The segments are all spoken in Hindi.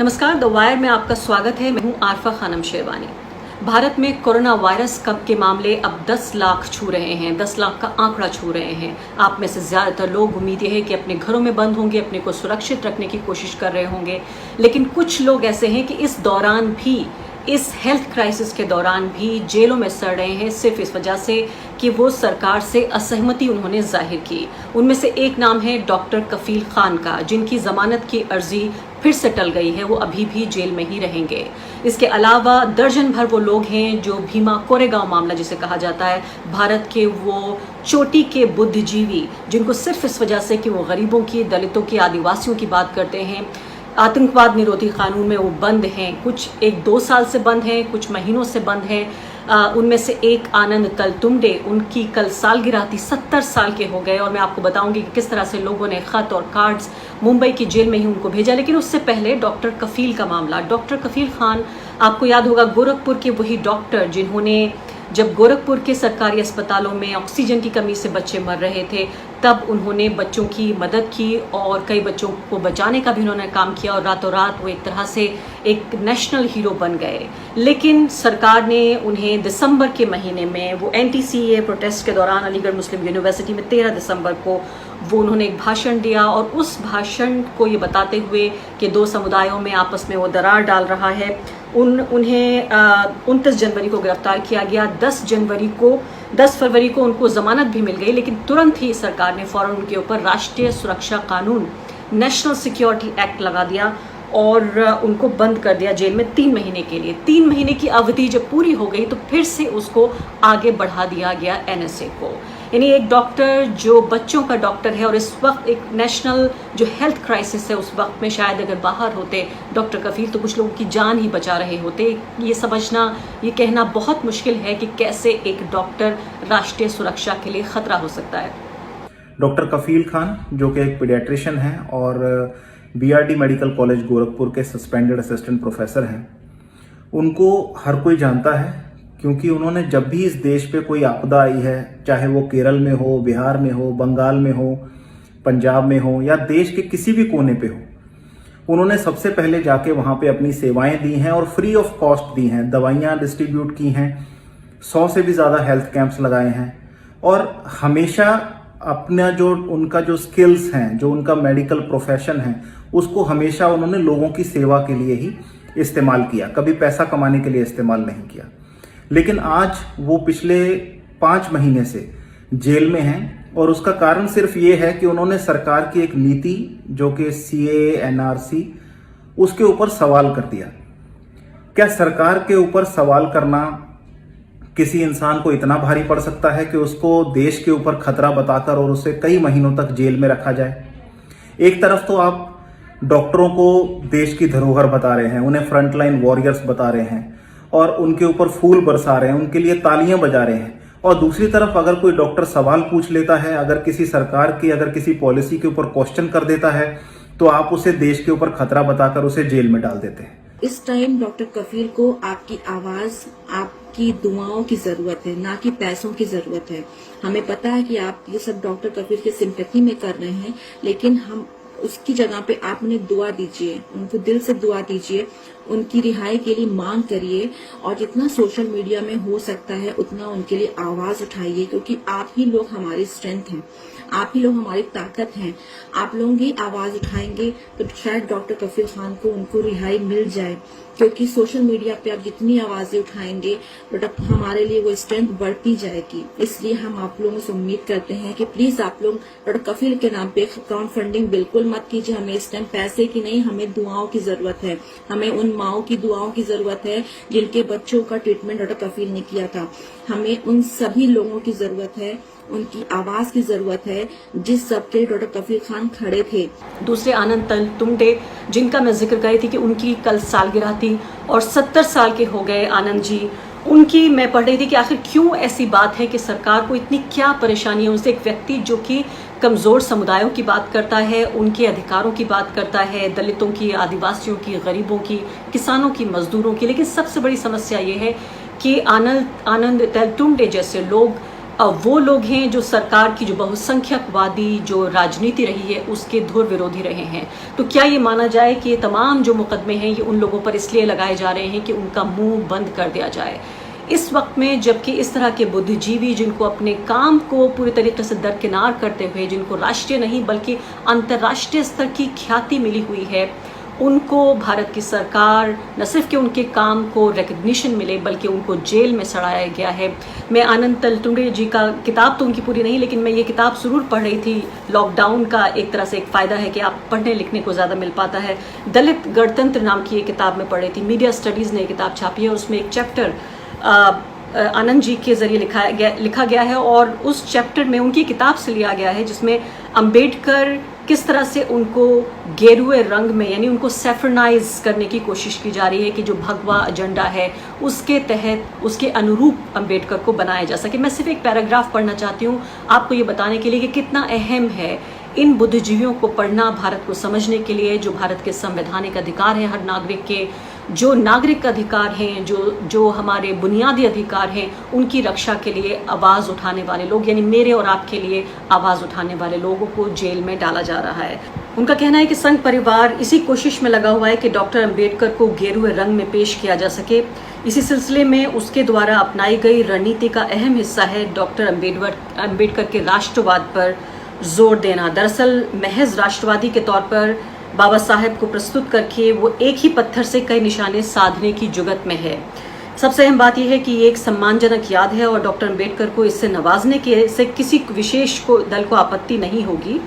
नमस्कार, द वायर में आपका स्वागत है। मैं हूं आरफा खानम शेरवानी। भारत में कोरोना वायरस कब के मामले अब 10 लाख छू रहे हैं, 10 लाख का आंकड़ा छू रहे हैं। आप में से ज़्यादातर लोग उम्मीद है कि अपने घरों में बंद होंगे, अपने को सुरक्षित रखने की कोशिश कर रहे होंगे, लेकिन कुछ लोग ऐसे हैं कि इस दौरान भी, इस हेल्थ क्राइसिस के दौरान भी जेलों में सड़ रहे हैं, सिर्फ इस वजह से कि वो सरकार से असहमति उन्होंने जाहिर की। उनमें से एक नाम है डॉक्टर कफील खान का, जिनकी जमानत की अर्जी फिर से टल गई है। वो अभी भी जेल में ही रहेंगे। इसके अलावा दर्जन भर वो लोग हैं जो भीमा कोरेगांव मामला जिसे कहा जाता है, भारत के वो चोटी के बुद्धिजीवी जिनको सिर्फ इस वजह से कि वो गरीबों की, दलितों की, आदिवासियों की बात करते हैं, आतंकवाद निरोधी कानून में वो बंद हैं। कुछ 1-2 साल से बंद हैं, कुछ महीनों से बंद हैं। उनमें से एक आनंद तलतुंबडे, उनकी कल सालगिरह थी, 70 साल के हो गए। और मैं आपको बताऊंगी कि किस तरह से लोगों ने खत और कार्ड्स मुंबई की जेल में ही उनको भेजा। लेकिन उससे पहले डॉक्टर कफील का मामला। डॉक्टर कफील खान, आपको याद होगा, गोरखपुर के वही डॉक्टर जिन्होंने, जब गोरखपुर के सरकारी अस्पतालों में ऑक्सीजन की कमी से बच्चे मर रहे थे, तब उन्होंने बच्चों की मदद की और कई बच्चों को बचाने का भी उन्होंने काम किया और रातों रात वो एक तरह से एक नेशनल हीरो बन गए। लेकिन सरकार ने उन्हें दिसंबर के महीने में, वो NTCA प्रोटेस्ट के दौरान अलीगढ़ मुस्लिम यूनिवर्सिटी में 13 दिसंबर को वो उन्होंने एक भाषण दिया और उस भाषण को ये बताते हुए कि दो समुदायों में आपस में वो दरार डाल रहा है, उन्हें 29 जनवरी को गिरफ्तार किया गया। 10 फरवरी को उनको जमानत भी मिल गई, लेकिन तुरंत ही सरकार ने फौरन उनके ऊपर राष्ट्रीय सुरक्षा कानून, नेशनल सिक्योरिटी एक्ट लगा दिया और उनको बंद कर दिया जेल में 3 महीने के लिए। 3 महीने की अवधि जब पूरी हो गई तो फिर से उसको आगे बढ़ा दिया गया NSA को। यानी एक डॉक्टर जो बच्चों का डॉक्टर है और इस वक्त एक नेशनल जो हेल्थ क्राइसिस है, उस वक्त में शायद अगर बाहर होते डॉक्टर कफील तो कुछ लोगों की जान ही बचा रहे होते। ये समझना, ये कहना बहुत मुश्किल है कि कैसे एक डॉक्टर राष्ट्रीय सुरक्षा के लिए खतरा हो सकता है। डॉक्टर कफील खान जो कि एक पीडियाट्रिशियन हैं और BRD मेडिकल कॉलेज गोरखपुर के सस्पेंडेड असिस्टेंट प्रोफेसर हैं, उनको हर कोई जानता है क्योंकि उन्होंने जब भी इस देश पे कोई आपदा आई है, चाहे वो केरल में हो, बिहार में हो, बंगाल में हो, पंजाब में हो या देश के किसी भी कोने पे हो, उन्होंने सबसे पहले जाके वहां पे अपनी सेवाएं दी हैं और फ्री ऑफ कॉस्ट दी हैं। दवाइयां डिस्ट्रीब्यूट की हैं, 100 से भी ज्यादा हेल्थ कैंप्स लगाए हैं और हमेशा अपना जो उनका जो स्किल्स हैं, जो उनका मेडिकल प्रोफेशन है, उसको हमेशा उन्होंने लोगों की सेवा के लिए ही इस्तेमाल किया, कभी पैसा कमाने के लिए इस्तेमाल नहीं किया। लेकिन आज वो पिछले 5 महीने से जेल में हैं और उसका कारण सिर्फ ये है कि उन्होंने सरकार की एक नीति जो कि CAA NRC, उसके ऊपर सवाल कर दिया। क्या सरकार के ऊपर सवाल करना किसी इंसान को इतना भारी पड़ सकता है कि उसको देश के ऊपर खतरा बताकर और उसे कई महीनों तक जेल में रखा जाए? एक तरफ तो आप डॉक्टरों को देश की धरोहर बता रहे हैं, उन्हें फ्रंटलाइन वॉरियर्स बता रहे हैं और उनके ऊपर फूल बरसा रहे हैं, उनके लिए तालियां बजा रहे हैं, और दूसरी तरफ अगर कोई डॉक्टर सवाल पूछ लेता है, अगर किसी सरकार की, अगर किसी पॉलिसी के ऊपर क्वेश्चन कर देता है, तो आप उसे देश के ऊपर खतरा बताकर उसे जेल में डाल देते हैं। इस टाइम डॉक्टर कफील को आपकी आवाज, आपकी दुआओं की जरूरत है, ना कि पैसों की जरूरत है। हमें पता है कि आप ये सब डॉक्टर कफील की सिंपैथी में कर रहे हैं, लेकिन हम उसकी जगह पे आप उन्हें दुआ दीजिए, उनको दिल से दुआ दीजिए, उनकी रिहाई के लिए मांग करिए और जितना सोशल मीडिया में हो सकता है उतना उनके लिए आवाज उठाइए, क्योंकि आप ही लोग हमारी स्ट्रेंथ हैं, आप ही लोग हमारी ताकत हैं। आप लोग ही आवाज उठाएंगे तो शायद डॉक्टर कफील खान को, उनको रिहाई मिल जाए, क्योंकि सोशल मीडिया पे आप जितनी आवाजें उठाएंगे बट हमारे लिए वो स्ट्रेंथ बढ़ती जाएगी। इसलिए हम आप लोगों से उम्मीद करते हैं कि प्लीज आप लोग डॉक्टर कफील के नाम पे क्राउड फंडिंग बिल्कुल मत कीजिए। हमें इस टाइम पैसे की नहीं, हमें दुआओं की जरूरत है। हमें उन माओं की दुआओं की जरूरत है जिनके बच्चों का ट्रीटमेंट डॉक्टर कफील ने किया था। हमें उन सभी लोगों की जरूरत है, उनकी आवाज की जरूरत है जिस सबके डॉक्टर कफील खान खड़े थे। दूसरे आनंद तलतुंबडे, जिनका मैं जिक्र करी थी कि उनकी कल सालगिरह थी और 70 साल के हो गए आनंद जी। उनकी मैं पढ़ रही थी कि आखिर क्यों ऐसी बात है कि सरकार को इतनी क्या परेशानी है उनसे। एक व्यक्ति जो कि कमज़ोर समुदायों की बात करता है, उनके अधिकारों की बात करता है, दलितों की, आदिवासियों की, गरीबों की, किसानों की, मजदूरों की। लेकिन सबसे बड़ी समस्या ये है कि आनंद तलतुंबडे जैसे लोग वो लोग हैं जो सरकार की जो बहुसंख्यकवादी जो राजनीति रही है उसके धुर विरोधी रहे हैं। तो क्या ये माना जाए कि ये तमाम जो मुकदमे हैं ये उन लोगों पर इसलिए लगाए जा रहे हैं कि उनका मुंह बंद कर दिया जाए इस वक्त में, जबकि इस तरह के बुद्धिजीवी जिनको अपने काम को पूरी तरीके से दरकिनार करते हुए, जिनको राष्ट्रीय नहीं बल्कि अंतर्राष्ट्रीय स्तर की ख्याति मिली हुई है, उनको भारत की सरकार न सिर्फ कि उनके काम को रिकग्निशन मिले बल्कि उनको जेल में सड़ाया गया है। मैं आनंद तलतुंडे जी का किताब तो उनकी पूरी नहीं, लेकिन मैं ये किताब ज़रूर पढ़ रही थी। लॉकडाउन का एक तरह से एक फ़ायदा है कि आप पढ़ने लिखने को ज़्यादा मिल पाता है। दलित गणतंत्र नाम की ये किताब में पढ़ रही थी। मीडिया स्टडीज़ ने ये किताब छापी है और उसमें एक चैप्टर आनंद जी के जरिए लिखा गया है और उस चैप्टर में उनकी किताब से लिया गया है जिसमें अंबेडकर किस तरह से उनको गेरुए रंग में, यानी उनको सैफरनाइज करने की कोशिश की जा रही है कि जो भगवा एजेंडा है उसके तहत उसके अनुरूप अंबेडकर को बनाया जा सके। मैं सिर्फ एक पैराग्राफ पढ़ना चाहती हूँ आपको ये बताने के लिए कि कितना अहम है इन बुद्धिजीवियों को पढ़ना भारत को समझने के लिए, जो भारत के संवैधानिक अधिकार हैं हर नागरिक के, जो नागरिक अधिकार हैं, जो हमारे बुनियादी अधिकार हैं, उनकी रक्षा के लिए आवाज़ उठाने वाले लोग, यानी मेरे और आपके लिए आवाज़ उठाने वाले लोगों को जेल में डाला जा रहा है। उनका कहना है कि संघ परिवार इसी कोशिश में लगा हुआ है कि डॉक्टर अंबेडकर को गेरुए रंग में पेश किया जा सके। इसी सिलसिले में उसके द्वारा अपनाई गई रणनीति का अहम हिस्सा है डॉक्टर अंबेडकर के राष्ट्रवाद पर जोर देना। दरअसल महज राष्ट्रवादी के तौर पर बाबा साहेब को प्रस्तुत करके वो एक ही पत्थर से कई निशाने साधने की जुगत में है। सबसे अहम बात यह है कि ये एक सम्मानजनक याद है और डॉक्टर अंबेडकर को इससे नवाजने के से किसी विशेष दल को आपत्ति नहीं होगी।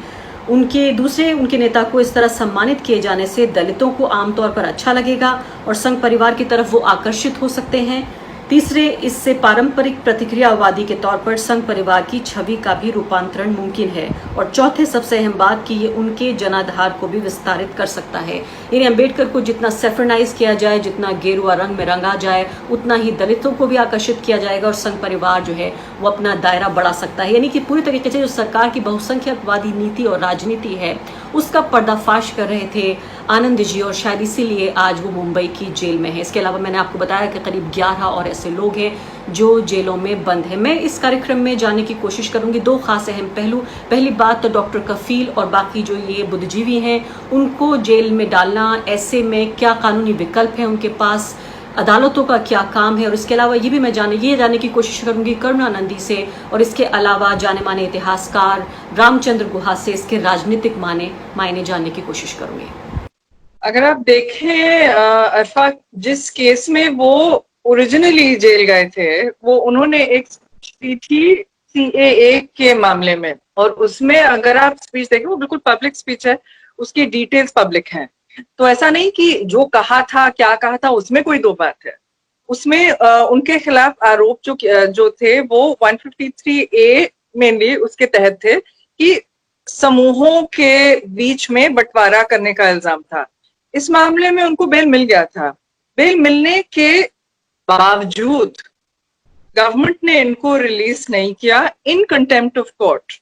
उनके नेता को इस तरह सम्मानित किए जाने से दलितों को आमतौर पर अच्छा लगेगा और संघ परिवार की तरफ वो आकर्षित हो सकते हैं। तीसरे, इससे पारंपरिक प्रतिक्रियावादी के तौर पर संघ परिवार की छवि का भी रूपांतरण मुमकिन है। और चौथे, सबसे अहम बात कि ये उनके जनाधार को भी विस्तारित कर सकता है। यानी अंबेडकर को जितना सेफरनाइज किया जाए, जितना गेरुआ रंग में रंगा जाए, उतना ही दलितों को भी आकर्षित किया जाएगा और संघ परिवार जो है वो अपना दायरा बढ़ा सकता है। यानी कि पूरी तरीके से जो सरकार की बहुसंख्यकवादी नीति और राजनीति है उसका पर्दाफाश कर रहे थे आनंद जी और शायद इसीलिए आज वो मुंबई की जेल में है। इसके अलावा मैंने आपको बताया कि करीब 11 और ऐसे लोग हैं जो जेलों में बंद हैं। मैं इस कार्यक्रम में जानने की कोशिश करूंगी दो खास अहम पहलू। पहली बात तो डॉक्टर कफील और बाकी जो ये बुद्धिजीवी हैं उनको जेल में डालना, ऐसे में क्या कानूनी विकल्प है उनके पास, अदालतों का क्या काम है, और इसके अलावा ये भी मैं जानने की कोशिश करूंगी करुणानंदी से और इसके अलावा जाने माने इतिहासकार रामचंद्र गुहा से इसके राजनीतिक मायने जानने की कोशिश करूंगी। अगर आप देखें अरफा, जिस केस में वो ओरिजिनली जेल गए थे वो उन्होंने एक दी थी CAA के मामले में, और उसमें अगर आप स्पीच देखें वो बिल्कुल पब्लिक स्पीच है, उसकी डिटेल्स पब्लिक हैं। तो ऐसा नहीं कि जो कहा था क्या कहा था उसमें कोई दो बात है। उसमें उनके खिलाफ आरोप जो थे वो 153A मेनली उसके तहत थे कि समूहों के बीच में बंटवारा करने का इल्जाम था। इस मामले में उनको बेल मिल गया था। बेल मिलने के बावजूद गवर्नमेंट ने इनको रिलीज नहीं किया, इन कंटेम्प्ट ऑफ कोर्ट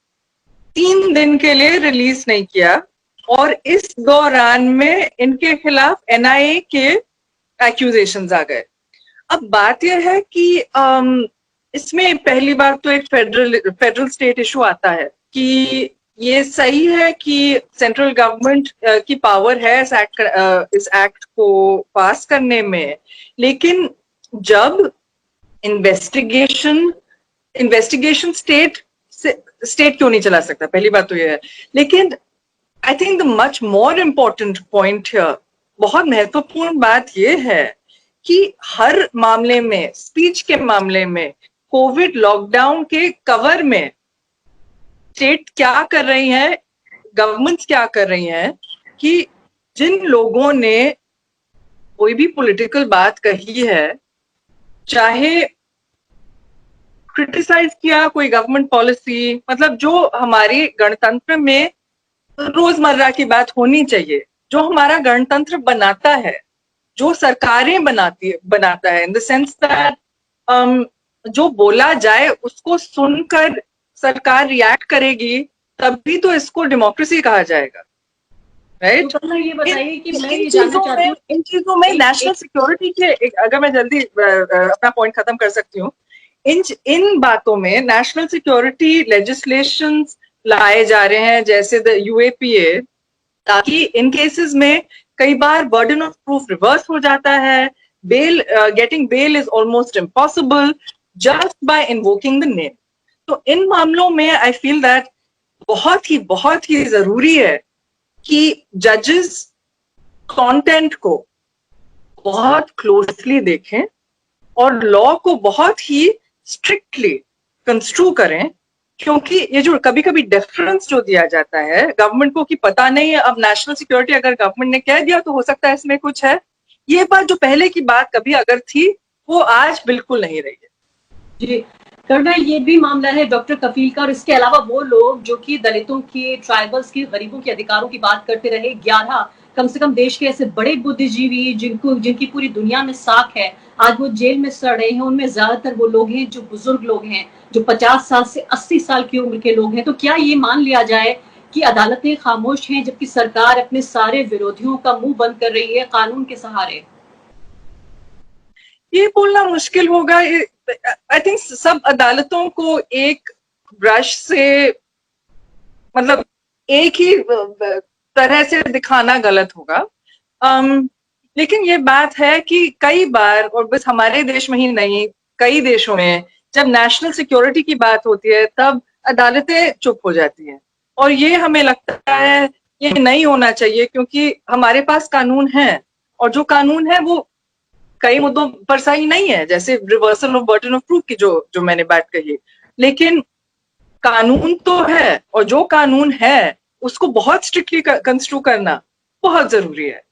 3 दिन के लिए रिलीज नहीं किया, और इस दौरान में इनके खिलाफ NIA के एक्यूजेशंस आ गए। अब बात यह है कि इसमें पहली बार तो एक फेडरल स्टेट इशू आता है कि ये सही है कि सेंट्रल गवर्नमेंट की पावर है इस एक्ट को पास करने में, लेकिन जब इन्वेस्टिगेशन स्टेट क्यों नहीं चला सकता, पहली बात तो ये है। लेकिन I think the much more important point here, बहुत महत्वपूर्ण बात ये है कि हर मामले में, स्पीच के मामले में, कोविड लॉकडाउन के कवर में स्टेट क्या कर रही है, गवर्नमेंट्स क्या कर रही हैं, कि जिन लोगों ने कोई भी पॉलिटिकल बात कही है, चाहे क्रिटिसाइज किया कोई गवर्नमेंट पॉलिसी, मतलब जो हमारी गणतंत्र में रोजमर्रा की बात होनी चाहिए, जो हमारा गणतंत्र बनाता है, जो सरकारें बनाता है, इन द सेंस दैट जो बोला जाए उसको सुनकर सरकार रिएक्ट करेगी, तभी तो इसको डेमोक्रेसी कहा जाएगा, राइट? तो ये बताइए कि मैं ये जानना चाहती हूँ इन चीजों में नेशनल सिक्योरिटी के, अगर मैं जल्दी अपना पॉइंट खत्म कर सकती हूँ, इन बातों में नेशनल सिक्योरिटी लेजिस्लेशन लाए जा रहे हैं, जैसे द यूएपीए, ताकि इन केसेस में कई बार बर्डन ऑफ प्रूफ रिवर्स हो जाता है, getting bell is almost impossible just by invoking the name. तो इन मामलों में आई फील दैट बहुत ही जरूरी है कि जजेस कंटेंट को बहुत क्लोजली देखें और लॉ को बहुत ही स्ट्रिक्टली कंस्ट्रू करें, क्योंकि ये जो कभी कभी डिफरेंस जो दिया जाता है गवर्नमेंट को कि पता नहीं है, अब नेशनल सिक्योरिटी अगर गवर्नमेंट ने कह दिया तो हो सकता है इसमें कुछ है, ये बात जो पहले की बात कभी अगर थी वो आज बिल्कुल नहीं रही है। जी करना, ये भी मामला है डॉक्टर कफील का। और इसके अलावा वो लोग जो कि दलितों की, ट्राइबल्स की, गरीबों के अधिकारों की बात करते रहे, 11 कम से कम देश के ऐसे बड़े बुद्धिजीवी जिनकी पूरी दुनिया में साख है, आज वो जेल में सड़ रहे हैं। उनमें ज्यादातर वो लोग हैं जो बुजुर्ग लोग हैं, जो 50 साल से 80 साल की उम्र के लोग हैं। तो क्या ये मान लिया जाए कि अदालतें खामोश हैं जबकि सरकार अपने सारे विरोधियों का मुंह बंद कर रही है कानून के सहारे? ये बोलना मुश्किल होगा। आई थिंक सब अदालतों को एक ब्रश से, मतलब एक ही तरह से दिखाना गलत होगा। लेकिन ये बात है कि कई बार, और बस हमारे देश में ही नहीं, कई देशों में जब नेशनल सिक्योरिटी की बात होती है तब अदालतें चुप हो जाती हैं, और ये हमें लगता है ये नहीं होना चाहिए, क्योंकि हमारे पास कानून है, और जो कानून है वो कई मुद्दों पर सही नहीं है, जैसे reversal of burden of proof की जो मैंने बात कही, लेकिन कानून तो है, और जो कानून है उसको बहुत स्ट्रिक्टली कंस्ट्रू करना बहुत जरूरी है।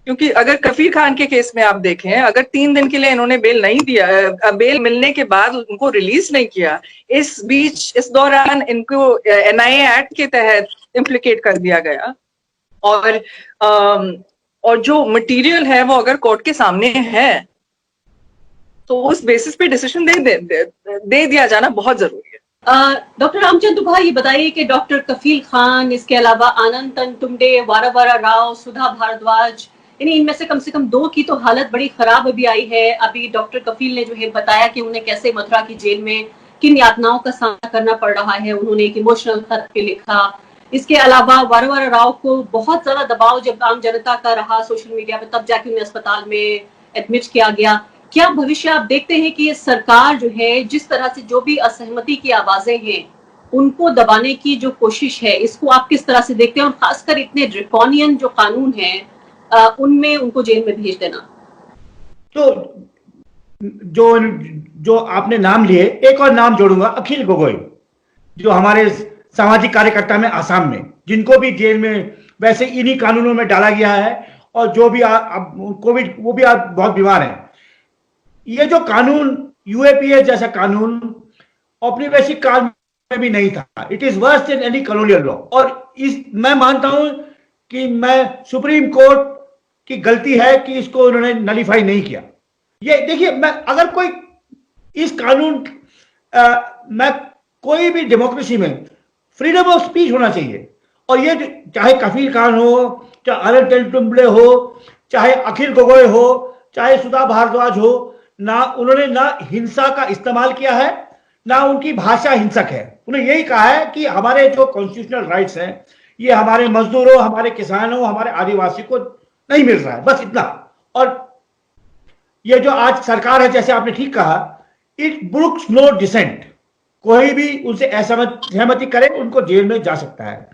क्योंकि अगर कफील खान के केस में आप देखें, अगर 3 दिन के लिए इन्होंने बेल नहीं दिया, बेल मिलने के बाद उनको रिलीज नहीं किया, इस दौरान इनको एनआईए एक्ट के तहत इम्प्लीकेट कर दिया गया, और जो मटेरियल है वो अगर कोर्ट के सामने है तो उस बेसिस पे डिसीजन दे दिया जाना बहुत जरूरी है। डॉक्टर रामचंद्र दुबा, ये बताइए कि डॉक्टर कफील खान, इसके अलावा आनंद तंतुमडे, वारावारा राव, सुधा भारद्वाज, इनमें से कम 2 की तो हालत बड़ी खराब अभी आई है। अभी डॉक्टर कफील ने जो है बताया कि उन्हें कैसे मथुरा की जेल में किन यातनाओं का सामना करना पड़ रहा है। उन्होंने एक इमोशनल खत पे लिखा। इसके अलावा वारावारा राव को बहुत ज्यादा दबाव जब आम जनता का रहा सोशल मीडिया पे, तब जाके उन्हें अस्पताल में एडमिट किया गया। क्या भविष्य आप देखते हैं कि ये सरकार जो है, जिस तरह से जो भी असहमति की आवाजें हैं उनको दबाने की जो कोशिश है, इसको आप किस तरह से देखते हैं? और खासकर इतने ड्रैकोनियन जो कानून हैं उनमें उनको जेल में भेज देना। तो जो आपने नाम लिए, एक और नाम जोड़ूंगा, अखिल गोगोई, जो हमारे सामाजिक कार्यकर्ता में आसाम में, जिनको भी जेल में वैसे इन्हीं कानूनों में डाला गया है, और जो भी कोविड, वो भी बहुत बीमार हैं। ये जो कानून, यूएपीए जैसा कानून औपनिवेशिक काल में भी नहीं था। It is worse than any colonial law. और मैं मानता हूं कि सुप्रीम कोर्ट की गलती है कि इसको उन्होंने नलीफाई नहीं किया। ये देखिए, अगर कोई इस कानून कोई भी डेमोक्रेसी में फ्रीडम ऑफ स्पीच होना चाहिए, और ये चाहे कफील खान हो, चाहे आनंद तंतुमडे हो, चाहे अखिल गोगोई हो, चाहे सुधा भारद्वाज हो, उन्होंने ना हिंसा का इस्तेमाल किया है, ना उनकी भाषा हिंसक है। उन्होंने यही कहा है कि हमारे जो कॉन्स्टिट्यूशनल राइट्स हैं, ये हमारे मजदूरों, हमारे किसानों, हमारे आदिवासी को नहीं मिल रहा है, बस इतना। और ये जो आज सरकार है, जैसे आपने ठीक कहा, इट ब्रुक्स नो डिसेंट। कोई भी उनसे असहमति करे, उनको जेल में जा सकता है।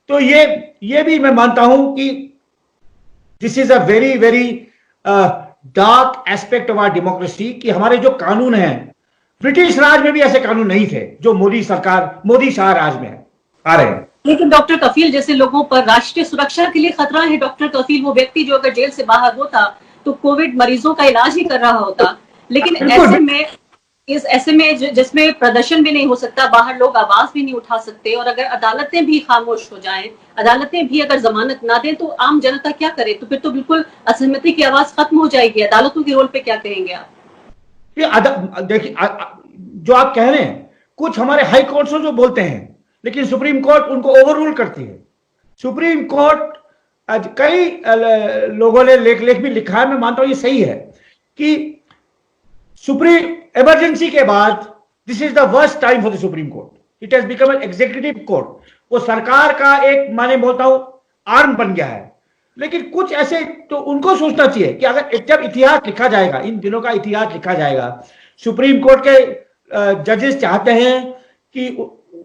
तो ये भी मैं मानता हूं कि this is a very very dark aspect of our democracy, कि हमारे जो कानून हैं, ब्रिटिश राज में भी ऐसे कानून नहीं थे जो मोदी शाह राज में आ रहे हैं। लेकिन डॉक्टर कफील जैसे लोगों पर राष्ट्रीय सुरक्षा के लिए खतरा है। डॉक्टर कफील वो व्यक्ति जो अगर जेल से बाहर होता तो कोविड मरीजों का इलाज ही कर रहा होता। लेकिन ऐसे में जिसमें प्रदर्शन भी नहीं हो सकता, बाहर लोग आवाज भी नहीं उठा सकते, और अगर अदालतें भी खामोश हो जाएं, अदालतें भी अगर जमानत ना दें, तो आम जनता क्या करे? तो फिर तो बिल्कुल असहमति की आवाज खत्म हो जाएगी। अदालतों के रोल पे क्या कहेंगे आप? देखिए, जो आप कह रहे हैं, कुछ हमारे हाई कोर्ट जो बोलते हैं, लेकिन सुप्रीम कोर्ट उनको ओवर रूल करती है। सुप्रीम कोर्ट, कई लोगों ने लेख भी लिखा है, मैं मानता हूं ये सही है, कि सुप्रीम इमरजेंसी के बाद this is the worst time for the supreme court. It has become an executive court. वो सरकार का एक, माने बोलता हूं, आर्म बन गया है। लेकिन कुछ ऐसे तो उनको सोचना चाहिए कि अगर जब इतिहास लिखा जाएगा, इन दिनों का इतिहास लिखा जाएगा, सुप्रीम कोर्ट के जजेस चाहते हैं कि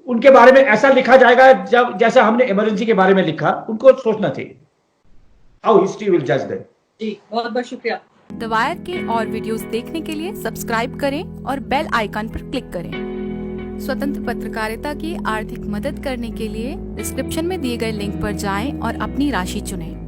उनके बारे में ऐसा लिखा जाएगा जब जैसा हमने इमरजेंसी के बारे में लिखा। उनको सोचना चाहिए हाउ हिस्ट्री विल जज देम। जी, बहुत बहुत शुक्रिया। द वायर के और वीडियोस देखने के लिए सब्सक्राइब करें और बेल आइकन पर क्लिक करें। स्वतंत्र पत्रकारिता की आर्थिक मदद करने के लिए डिस्क्रिप्शन में दिए गए लिंक पर जाएं और अपनी राशि चुनें।